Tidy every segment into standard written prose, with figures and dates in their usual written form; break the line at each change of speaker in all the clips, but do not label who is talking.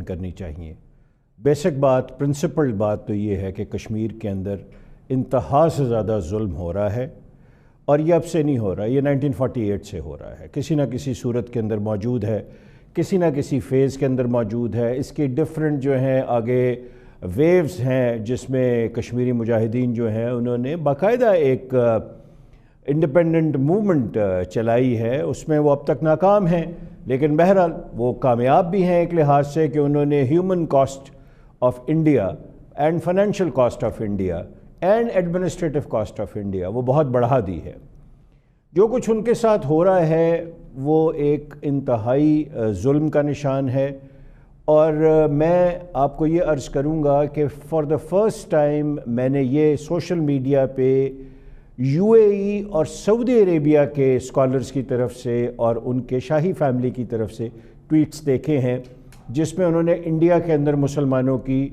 کرنی چاہیے۔ بیسک بات، پرنسپل بات تو یہ ہے کہ کشمیر کے اندر انتہا سے زیادہ ظلم ہو رہا ہے، اور یہ اب سے نہیں ہو رہا، یہ 1948 سے ہو رہا ہے، کسی نہ کسی صورت کے اندر موجود ہے، کسی نہ کسی فیز کے اندر موجود ہے۔ اس کی ڈیفرنٹ جو ہیں آگے ویوز ہیں، جس میں کشمیری مجاہدین جو ہیں انہوں نے باقاعدہ ایک انڈیپینڈنٹ موومنٹ چلائی ہے، اس میں وہ اب تک ناکام ہیں، لیکن بہرحال وہ کامیاب بھی ہیں ایک لحاظ سے کہ انہوں نے human cost of India and financial cost of India and administrative cost of India وہ بہت بڑھا دی ہے۔ جو کچھ ان کے ساتھ ہو رہا ہے وہ ایک انتہائی ظلم کا نشان ہے، اور میں آپ کو یہ عرض کروں گا کہ فار دا فرسٹ ٹائم میں نے یہ سوشل میڈیا پہ یو اے ای اور سعودی عربیہ کے اسکالرز کی طرف سے اور ان کے شاہی فیملی کی طرف سے ٹویٹس دیکھے ہیں، جس میں انہوں نے انڈیا کے اندر مسلمانوں کی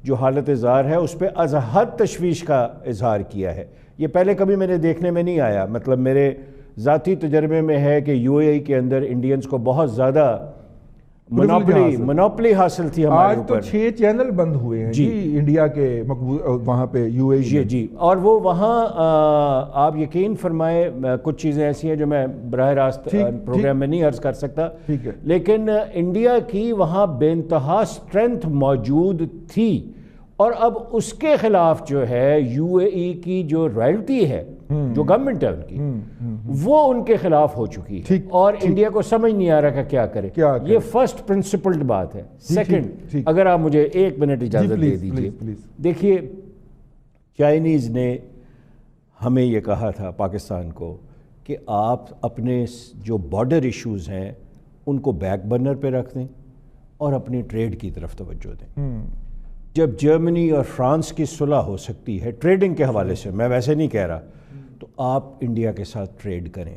جو حالت زار ہے اس پہ از حد تشویش کا اظہار کیا ہے۔ یہ پہلے کبھی میرے دیکھنے میں نہیں آیا، مطلب میرے ذاتی تجربے میں ہے کہ یو اے ای کے اندر انڈینز کو بہت زیادہ منوپلی حاصل تھی ہمارے اوپر۔
آج تو 6 چینل بند ہوئے ہیں جی انڈیا کے وہاں پہ یو اے ای۔
جی، اور وہ وہاں آپ یقین فرمائے کچھ چیزیں ایسی ہیں جو میں براہ راست پروگرام میں نہیں عرض کر سکتا، لیکن انڈیا کی وہاں بے انتہا سٹرینتھ موجود تھی، اور اب اس کے خلاف جو ہے یو اے ای کی جو رائلٹی ہے، جو گورنمنٹ ہے ان کی، وہ ان کے خلاف ہو چکی ہے، اور انڈیا کو سمجھ نہیں آ رہا کہ کیا کرے۔ یہ فرسٹ پرنسپلڈ بات ہے۔ سیکنڈ، اگر آپ مجھے 1 منٹ اجازت دے دیجئے، دیکھیے چائنیز نے ہمیں یہ کہا تھا پاکستان کو کہ آپ اپنے جو بارڈر ایشوز ہیں ان کو بیک برنر پہ رکھ دیں اور اپنی ٹریڈ کی طرف توجہ دیں۔ جب جرمنی اور فرانس کی صلح ہو سکتی ہے ٹریڈنگ کے حوالے سے، میں ویسے نہیں کہہ رہا، تو آپ انڈیا کے ساتھ ٹریڈ کریں۔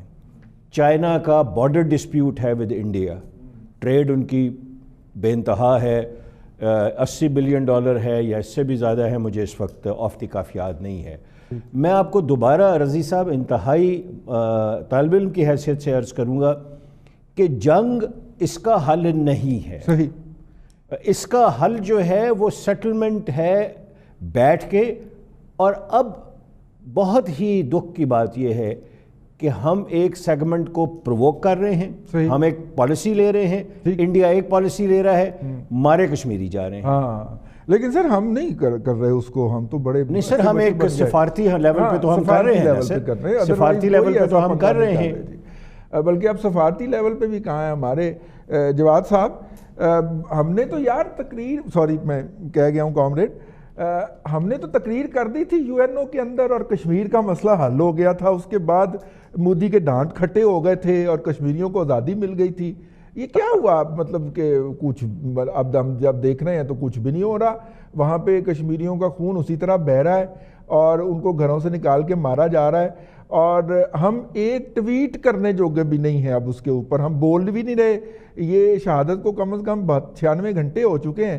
چائنا کا بارڈر ڈسپیوٹ ہے ود انڈیا، ٹریڈ ان کی بے انتہا ہے، $80 بلین ہے یا اس سے بھی زیادہ ہے، مجھے اس وقت آف دی کاف یاد نہیں ہے۔ میں آپ کو دوبارہ رضی صاحب انتہائی طالب علم کی حیثیت سے عرض کروں گا کہ جنگ اس کا حل نہیں ہے۔
صحیح،
اس کا حل جو ہے وہ سیٹلمنٹ ہے بیٹھ کے، اور اب بہت ہی دکھ کی بات یہ ہے کہ ہم ایک سیگمنٹ کو پرووک کر رہے ہیں، ہم ایک پالیسی لے رہے ہیں، انڈیا ایک پالیسی لے رہا ہے، مارے کشمیری جا رہے ہیں۔
ہاں لیکن سر ہم نہیں کر رہے اس کو، ہم تو بڑے
نہیں سر، ہم ایک سفارتی لیول پہ تو ہم کر رہے ہیں، سفارتی لیول پہ تو ہم کر رہے ہیں،
بلکہ اب سفارتی لیول پہ بھی کہاں ہے ہمارے جواد صاحب۔ ہم نے تو یار میں کہہ گیا ہوں کامریڈ، ہم نے تو تقریر کر دی تھی یو این او کے اندر، اور کشمیر کا مسئلہ حل ہو گیا تھا، اس کے بعد مودی کے ڈانٹ کھٹے ہو گئے تھے اور کشمیریوں کو آزادی مل گئی تھی۔ یہ کیا ہوا؟ مطلب کہ کچھ اب ہم جب دیکھ رہے ہیں تو کچھ بھی نہیں ہو رہا، وہاں پہ کشمیریوں کا خون اسی طرح بہہ رہا ہے اور ان کو گھروں سے نکال کے مارا جا رہا ہے، اور ہم ایک ٹویٹ کرنے جوگے بھی نہیں ہیں، اب اس کے اوپر ہم بول بھی نہیں رہے۔ یہ شہادت کو کم از کم 96 گھنٹے ہو چکے ہیں،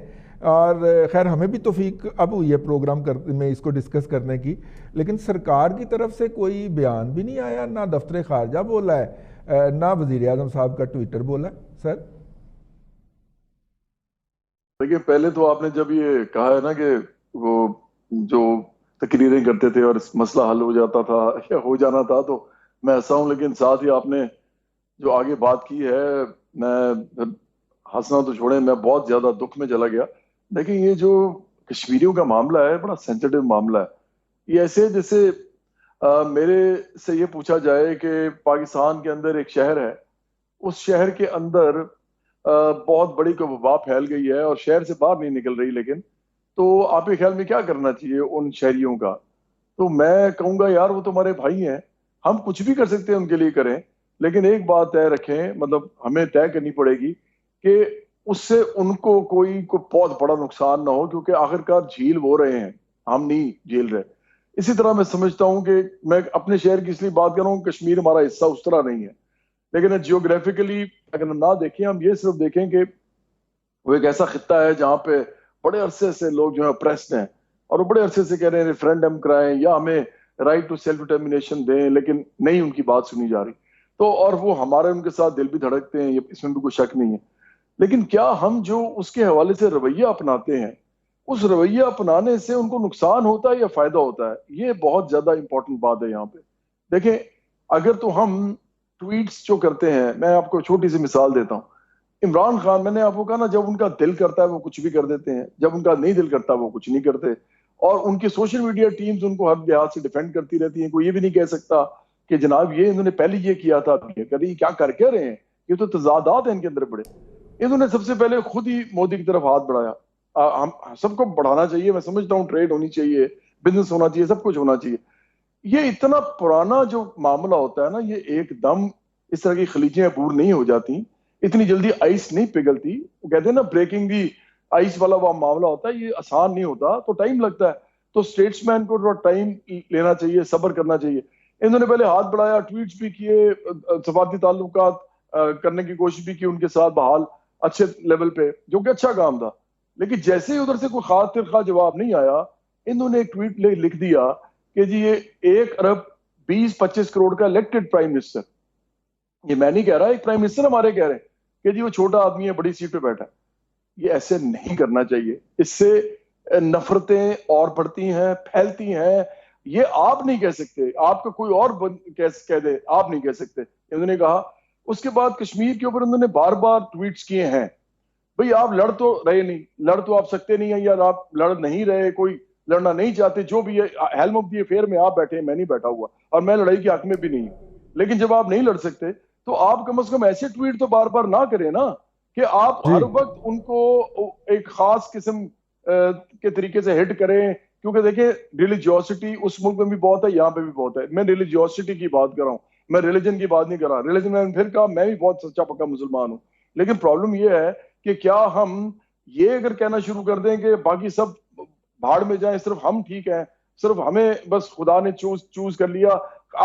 اور خیر ہمیں بھی توفیق اب ہوئی ہے پروگرام میں اس کو ڈسکس کرنے کی، لیکن سرکار کی طرف سے کوئی بیان بھی نہیں آیا، نہ دفتر خارجہ بولا ہے، نہ وزیر اعظم صاحب کا ٹویٹر بولا ہے۔ سر
دیکھیے، پہلے تو آپ نے جب یہ کہا ہے نا کہ وہ جو تقریریں کرتے تھے اور مسئلہ حل ہو جاتا تھا یا ہو جانا تھا، تو میں ایسا ہوں، لیکن ساتھ ہی آپ نے جو آگے بات کی ہے، میں ہنسنا تو چھوڑیں، میں بہت زیادہ دکھ میں چلا گیا۔ دیکھیں، یہ جو کشمیریوں کا معاملہ ہے بڑا سینسیٹیو معاملہ ہے۔ یہ ایسے جیسے میرے سے یہ پوچھا جائے کہ پاکستان کے اندر ایک شہر ہے، اس شہر کے اندر بہت بڑی کوئی وبا پھیل گئی ہے اور شہر سے باہر نہیں نکل رہی، لیکن تو آپ کے خیال میں کیا کرنا چاہیے ان شہریوں کا؟ تو میں کہوں گا یار وہ تو ہمارے بھائی ہیں، ہم کچھ بھی کر سکتے ہیں ان کے لیے کریں، لیکن ایک بات طے رکھیں، مطلب ہمیں طے کرنی پڑے گی کہ اس سے ان کو کوئی بہت بڑا نقصان نہ ہو، کیونکہ آخرکار جھیل وہ رہے ہیں، ہم نہیں جھیل رہے۔ اسی طرح میں سمجھتا ہوں کہ میں اپنے شہر کی اس لیے بات کر رہا ہوں، کشمیر ہمارا حصہ اس طرح نہیں ہے، لیکن جیوگرافیکلی اگر نہ دیکھیں، ہم یہ صرف دیکھیں کہ وہ ایک ایسا خطہ ہے جہاں پہ بڑے عرصے سے لوگ جو ہیں اپریسڈ ہیں، اور وہ بڑے عرصے سے کہہ رہے ہیں ریفرینڈم کرائیں یا ہمیں رائٹ ٹو سیلف ڈٹرمنیشن دیں، لیکن نہیں، ان کی بات سنی جا رہی۔ تو اور وہ ہمارے ان کے ساتھ دل بھی دھڑکتے ہیں، اس میں بھی کوئی شک نہیں ہے۔ لیکن کیا ہم جو اس کے حوالے سے رویہ اپناتے ہیں اس رویہ اپنانے سے ان کو نقصان ہوتا ہے یا فائدہ ہوتا ہے؟ یہ بہت زیادہ امپورٹنٹ بات ہے یہاں پہ. دیکھیں اگر تو ہم ٹویٹس جو کرتے ہیں، میں آپ کو چھوٹی سی مثال دیتا ہوں. عمران خان، میں نے آپ کو کہا نا، جب ان کا دل کرتا ہے وہ کچھ بھی کر دیتے ہیں، جب ان کا نہیں دل کرتا وہ کچھ نہیں کرتے. اور ان کی سوشل میڈیا ٹیمز ان کو ہر لحاظ سے ڈیفینڈ کرتی رہتی ہیں. کوئی یہ بھی نہیں کہہ سکتا کہ جناب یہ انہوں نے پہلے یہ کیا تھا، اب یہ کبھی کیا کر کے رہے ہیں. یہ تو تضادات ہیں ان کے اندر بڑے. انہوں نے سب سے پہلے خود ہی مودی کی طرف ہاتھ بڑھایا. ہم سب کو بڑھانا چاہیے، میں سمجھتا ہوں ٹریڈ ہونی چاہیے، بزنس ہونا چاہیے، سب کچھ ہونا چاہیے. یہ اتنا پرانا جو معاملہ ہوتا ہے نا، یہ ایک دم اس طرح کی خلیجیں عبور نہیں ہو جاتی، اتنی جلدی آئس نہیں پگھلتی. وہ کہتے ہیں نا بریکنگ دی آئس والا وہ معاملہ ہوتا ہے، یہ آسان نہیں ہوتا، تو ٹائم لگتا ہے. تو اسٹیٹس مین کو تھوڑا ٹائم لینا چاہیے، صبر کرنا چاہیے. انہوں نے پہلے ہاتھ بڑھایا، ٹویٹس بھی کیے، سفارتی تعلقات کرنے کی کوشش بھی کی ان کے ساتھ بحال اچھے لیول پہ، جو کہ اچھا کام تھا. لیکن جیسے ہی ادھر سے کوئی خاص ترخواہ جواب نہیں آیا، انہوں نے ایک ٹویٹ لکھ دیا کہ جی یہ 1 ارب 20-25 کروڑ کا الیکٹڈ پرائم منسٹر. یہ میں نہیں کہہ رہا، ایک پرائم منسٹر ہمارے کہہ رہے ہیں کہ جی وہ چھوٹا آدمی ہے، بڑی سیٹ پہ بیٹھا ہے. یہ ایسے نہیں کرنا چاہیے، اس سے نفرتیں اور بڑھتی ہیں، پھیلتی ہیں. یہ آپ نہیں کہہ سکتے، آپ کا کوئی اور کہہ دے، آپ نہیں کہہ سکتے. انہوں نے کہا. اس کے بعد کشمیر کے اوپر انہوں نے بار بار ٹویٹس کیے ہیں. بھئی آپ لڑ تو رہے نہیں، لڑ تو آپ سکتے نہیں ہیں، یا آپ لڑ نہیں رہے، کوئی لڑنا نہیں چاہتے، جو بھی ہے. ہیلم آف دی افیئر میں آپ بیٹھے ہیں، میں نہیں بیٹھا ہوا، اور میں لڑائی کے حق میں بھی نہیں ہوں. لیکن جب آپ نہیں لڑ سکتے تو آپ کم از کم ایسے ٹویٹ تو بار بار نہ کریں نا کہ آپ ہر وقت ان کو ایک خاص قسم کے طریقے سے ہٹ کریں. کیونکہ دیکھیں ریلیجیوسٹی اس ملک میں بھی بہت ہے، یہاں پہ بھی بہت ہے. میں ریلیجیوسٹی کی بات کر رہا ہوں، میں ریلیجن کی بات نہیں کر رہا. ریلیجن میں پھر کہا میں بھی بہت سچا پکا مسلمان ہوں. لیکن پرابلم یہ ہے کہ کیا ہم یہ اگر کہنا شروع کر دیں کہ باقی سب بھاڑ میں جائیں، صرف ہم ٹھیک ہیں، صرف ہمیں بس خدا نے چوز کر لیا،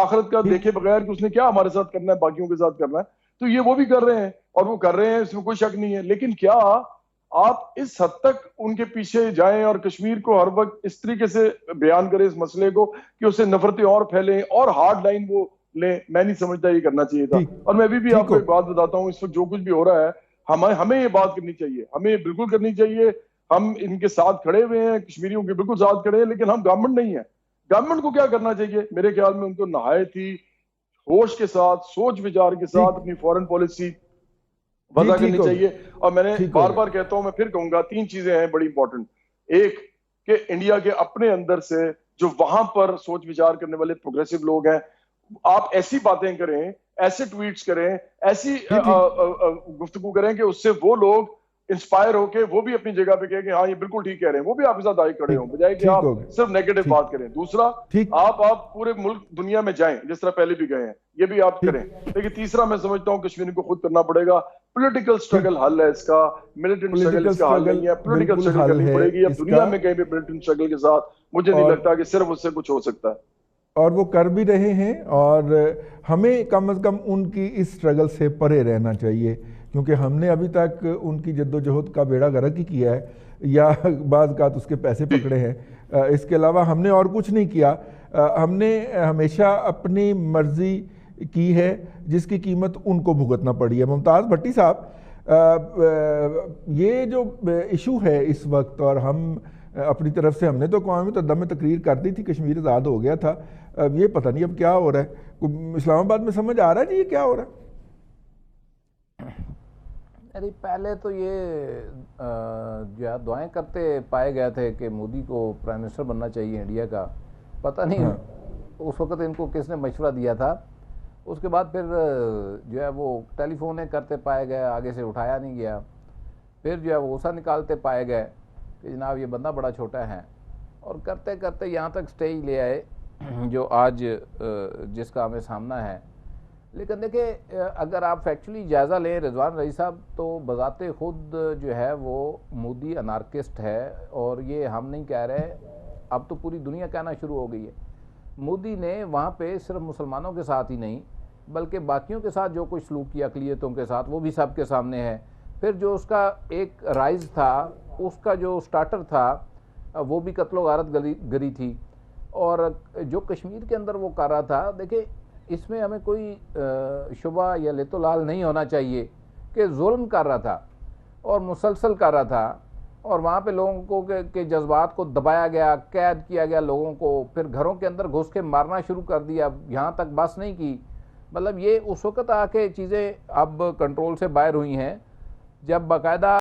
آخرت کا دیکھے بغیر کہ اس نے کیا ہمارے ساتھ کرنا ہے، باقیوں کے ساتھ کرنا ہے. تو یہ وہ بھی کر رہے ہیں، اور وہ کر رہے ہیں، اس میں کوئی شک نہیں ہے. لیکن کیا آپ اس حد تک ان کے پیچھے جائیں اور کشمیر کو ہر وقت اس طریقے سے بیان کریں اس مسئلے کو کہ اسے نفرتیں اور پھیلیں اور ہارڈ لائن وہ لیں؟ میں نہیں سمجھتا یہ کرنا چاہیے تھا. اور میں بھی آپ کو ایک بات بتاتا ہوں، اس وقت جو کچھ بھی ہو رہا ہے ہمیں یہ بات کرنی چاہیے، ہمیں بالکل کرنی چاہیے. ہم ان کے ساتھ کھڑے ہوئے ہیں، کشمیریوں کے بالکل ساتھ کھڑے ہیں، لیکن ہم گورنمنٹ نہیں ہیں. گورنمنٹ کو کیا کرنا چاہیے؟ میرے خیال میں ان کو نہایت ہی ہوش کے ساتھ، سوچ وچار کے ساتھ اپنی فورن پالیسی وضع کرنی چاہیے. اور میں نے بار بار کہتا ہوں، میں پھر کہوں گا، 3 چیزیں ہیں بڑی امپورٹنٹ. ایک کہ انڈیا کے اپنے اندر سے جو وہاں پر سوچ وچار کرنے والے پروگریسو لوگ ہیں، آپ ایسی باتیں کریں، ایسے ٹویٹس کریں، ایسی گفتگو کریں کہ اس سے وہ لوگ انسپائر ہو کے وہ بھی اپنی جگہ پہ کہیں کہ ہاں یہ بالکل ٹھیک کہہ رہے ہیں، وہ بھی آپ کے ساتھ آئے کھڑے ہوں، بجائے کہ آپ صرف نیگیٹو بات کریں. دوسرا، آپ پورے ملک دنیا میں جائیں جس طرح پہلے بھی گئے ہیں، یہ بھی آپ کریں. لیکن تیسرا میں سمجھتا ہوں کشمیر کو خود کرنا پڑے گا. پولیٹیکل سٹرگل حل ہے اس کا، ملیٹنٹ سٹرگل اس کا حل نہیں ہے. پولیٹیکل سٹرگل کرنی پڑے گی. اب دنیا میں کہیں بھی ملیٹنٹ سٹرگل کے ساتھ مجھے نہیں لگتا کہ صرف اس سے کچھ ہو سکتا ہے،
اور وہ کر بھی رہے ہیں. اور ہمیں کم از کم ان کی اس سٹرگل سے پرے رہنا چاہیے، کیونکہ ہم نے ابھی تک ان کی جد و جہد کا بیڑا غرق ہی کیا ہے، یا بعض اوقات اس کے پیسے پکڑے ہیں. اس کے علاوہ ہم نے اور کچھ نہیں کیا. ہم نے ہمیشہ اپنی مرضی کی ہے جس کی قیمت ان کو بھگتنا پڑی ہے. ممتاز بھٹی صاحب، یہ جو ایشو ہے اس وقت، اور ہم اپنی طرف سے ہم نے تو قومی متحدہ میں تقریر کر دی تھی، کشمیر آزاد ہو گیا تھا. اب یہ پتہ نہیں اب کیا ہو رہا ہے. اسلام آباد میں سمجھ آ رہا ہے جی یہ کیا ہو رہا ہے؟
ارے پہلے تو یہ جو ہے دعائیں کرتے پائے گئے تھے کہ مودی کو پرائم منسٹر بننا چاہیے انڈیا کا. پتہ نہیں اس وقت ان کو کس نے مشورہ دیا تھا. اس کے بعد پھر جو ہے وہ ٹیلی فونیں کرتے پائے گئے، آگے سے اٹھایا نہیں گیا. پھر جو ہے وہ غصہ نکالتے پائے گئے کہ جناب یہ بندہ بڑا چھوٹا ہے، اور کرتے کرتے یہاں تک سٹیج لے آئے جو آج جس کا ہمیں سامنا ہے. لیکن دیکھیں اگر آپ فیکچولی جائزہ لیں رضوان رئیس صاحب، تو بذات خود جو ہے وہ مودی انارکسٹ ہے. اور یہ ہم نہیں کہہ رہے، اب تو پوری دنیا کہنا شروع ہو گئی ہے. مودی نے وہاں پہ صرف مسلمانوں کے ساتھ ہی نہیں بلکہ باقیوں کے ساتھ جو کچھ سلوک کیا اقلیتوں کے ساتھ، وہ بھی سب کے سامنے ہے. پھر جو اس کا ایک رائز تھا، اس کا جو سٹارٹر تھا، وہ بھی قتل و غارت گری تھی. اور جو کشمیر کے اندر وہ کر رہا تھا، دیکھیں اس میں ہمیں کوئی شبہ یا لت و لال نہیں ہونا چاہیے کہ ظلم کر رہا تھا. اور مسلسل کر رہا تھا، اور وہاں پہ لوگوں کو کے جذبات کو دبایا گیا، قید کیا گیا لوگوں کو، پھر گھروں کے اندر گھس کے مارنا شروع کر دیا، یہاں تک بس نہیں کی. مطلب یہ اس وقت آ کے چیزیں اب کنٹرول سے باہر ہوئی ہیں جب باقاعدہ